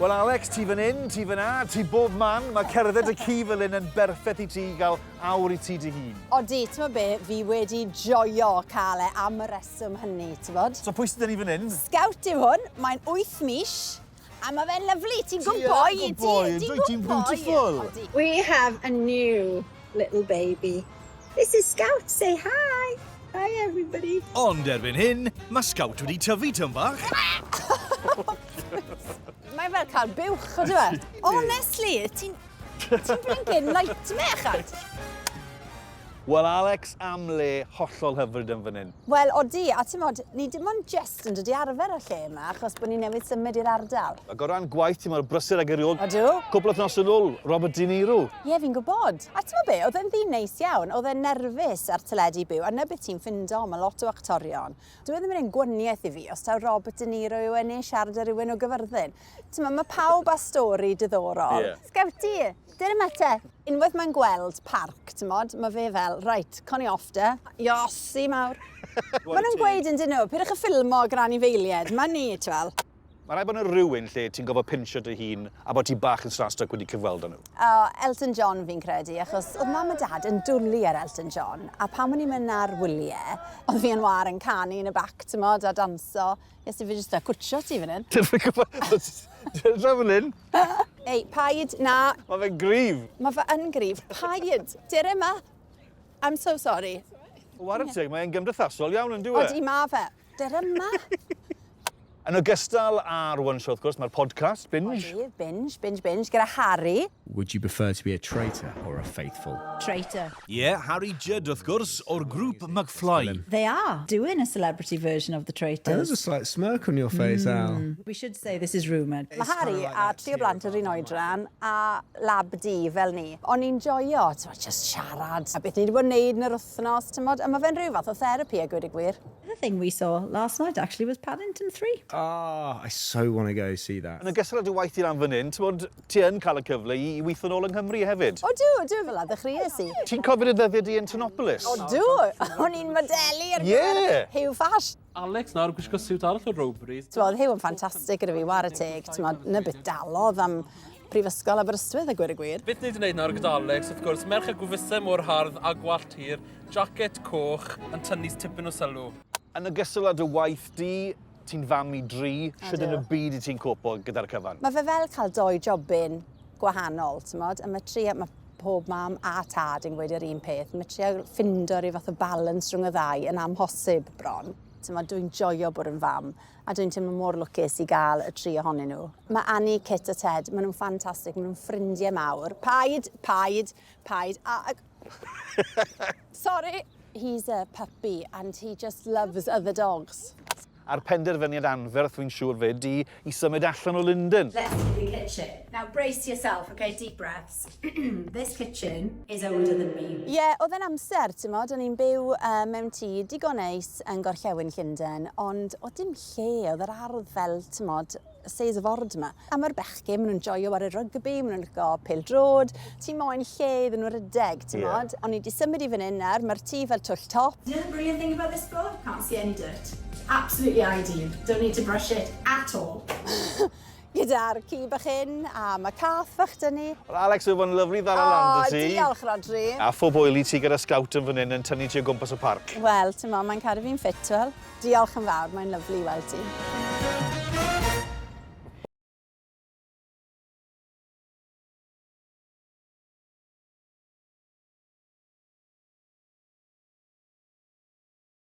Wel Alex, ti fan hyn, ti fan na, ti bob man. Mae cerdded y ci fel hyn yn berffaith i ti gael awr i ti dy hun. Odi, ti'n be, fi wedi joio cael e am y reswm hynny, ti'n bod? So pwy sydd dyn ni fan hyn? Scout yw hwn, mae'n 8 mis, a mae fe'n lyflu, ti'n gwybod? Ti'n beautiful. We have a new little baby. This is Scout, say hi. Hi everybody. Ond erbyn hyn, mae Scout wedi tyfu tym bach. Mae fel cael buwch, o dwi? Honestly, ti'n blinking nightmare, chad? Wel Alex, am le hollol hyfryd yn fan hyn. Wel, odi, a ti'n modd, ni dim ond just yn dod i arfer y lle yma, achos bod ni newydd symud i'r ardal. Ac o ran gwaith, ti'n modd brysur ag eriod. Ydw? Cwbl o thnos yn ôl, Robert De Niro. Ie, fi'n gwybod. A ti'n be, oedd e'n ddyn neis iawn, oedd e'n nerfus ar teledu byw, a na beth ti'n ffindo, mae lot o actorion. Dwi ddim yn ein gwaniaeth i fi, os taw Robert De Niro yw enni siarad ar rywun o Gyfyrddin. Ti'n mae pawb a stori diddorol. Yeah. Sgawti, dyn yma te. Unwaith mae'n gweld parc, ti'n modd, mae fe fel, right, coni off de. Iosi mawr. Maen nhw'n gweud yn dyn nhw, pyrrhych y ffilmo gran i feilied, mae ni, ti'n fel. Mae rai bod yna rhywun lle ti'n gofod pinsio dy hun a bod ti bach yn strastoc wedi cyfweld â nhw. Elton John fi'n credu, achos oedd mam a dad yn dwlu ar Elton John, a pan o'n i'n mynd ar wyliau, oedd fi yn war yn canu yn y bac, ti'n modd, a danso. Yes, fi jyst a cwtsio ti fan hyn. Ti'n gwybod? Ti'n fan hyn? Ei, paid, na. Mae fe'n grif. Mae fe yn grif. Paid, dir yma. I'm so sorry. War yn teg, mae'n gymdeithasol iawn yn diwedd. Odi, ma fe. Dir yma. Yn ogystal â'r one show, wrth gwrs, mae'r podcast, Binge. Odi, Binge, gyda Harry. Would you prefer to be a traitor or a faithful? Traitor. Harry Judd wrth gwrs o'r grŵp McFly. They are doing a celebrity version of the traitors. There's a slight smirk on your face, Al. We should say this is rumoured. Mae Harry a tri o blant yr un oedran a lab di fel ni. O'n i'n joio, just siarad. A beth ni wedi bod yn neud yn yr wythnos, a mae fe'n rhyw fath o therapi a gweud y gwir. The thing we saw last night actually was Paddington 3. I so want to go see that. Yn ogystal â dy waith i'r fan hyn, ti yn cael y cyfle i weithio nôl yng Nghymru hefyd. O, dwi fel a ddechreuais i. Ti'n cofio dy ddyddiau di yn Tynnopolis? O, o'n i'n modelu ar gyfer Hugh Fash. Alex nawr gwisgo siwt arall o Rhodri. Hugh yn ffantastig gyda fi, war y teg. Na bit dalodd am Prifysgol Aberystwyth a gwir y gwir. Beth ni wedi gwneud nawr gyda Alex, wrth gwrs, merch y gwfusau mor hardd a gwallt hir, jacket coch yn tynnu tipyn o sylw. Yn ogystal â dy waith di, ti'n fam i dri, sydd yn y byd i ti'n copo gyda'r cyfan? Mae fe fel cael 2 jobyn gwahanol, a mae pob mam a tad yn gweud yr un peth. Mae trio ffindo rhyw fath o balans rhwng y ddau yn amhosib bron. Dwi'n joio bod yn fam, a dwi'n teimlo mor lwcus i gael y 3 ohonyn nhw. Mae Annie, Kit a Ted, maen nhw'n ffantastig, maen nhw'n ffrindiau mawr. Paid. Sorry. He's a puppy and he just loves other dogs. A'r penderfyniad anferth dwi'n siŵr fyd i symud allan o Linden. Let's do the kitchen. Now brace yourself, okay, deep breaths. This kitchen is older than me. Ie, oedd e'n amser, o'n i'n byw mewn tŷ digon neis yn Gorllewin Llundain, ond oedd dim lle, oedd yr ardd fel, seis y ford yma. A mae'r bechgyn, maen nhw'n joio ar y rygbi, maen nhw'n licio pêl-drod, ti moyn lle iddyn nhw rydeg, O'n i di symud i fan hyn nawr, mae'r tŷ fel twll top. You know the brilliant thing about this floor? Can't see any dirt. Absolutely ideal. Don't need to brush it at all. Gyda'r ci bach hyn, a mae cath fach dyn ni. Wel, Alex, oedd yn lyflu ddal y land y ti. Diolch, Rhodri. A phoboili ti gyda scout yn fan hyn yn tynnu ti o gwmpas y parc. Wel, mae'n cadw fi'n ffit, wel. Diolch yn fawr, mae'n lyflu i weld ti.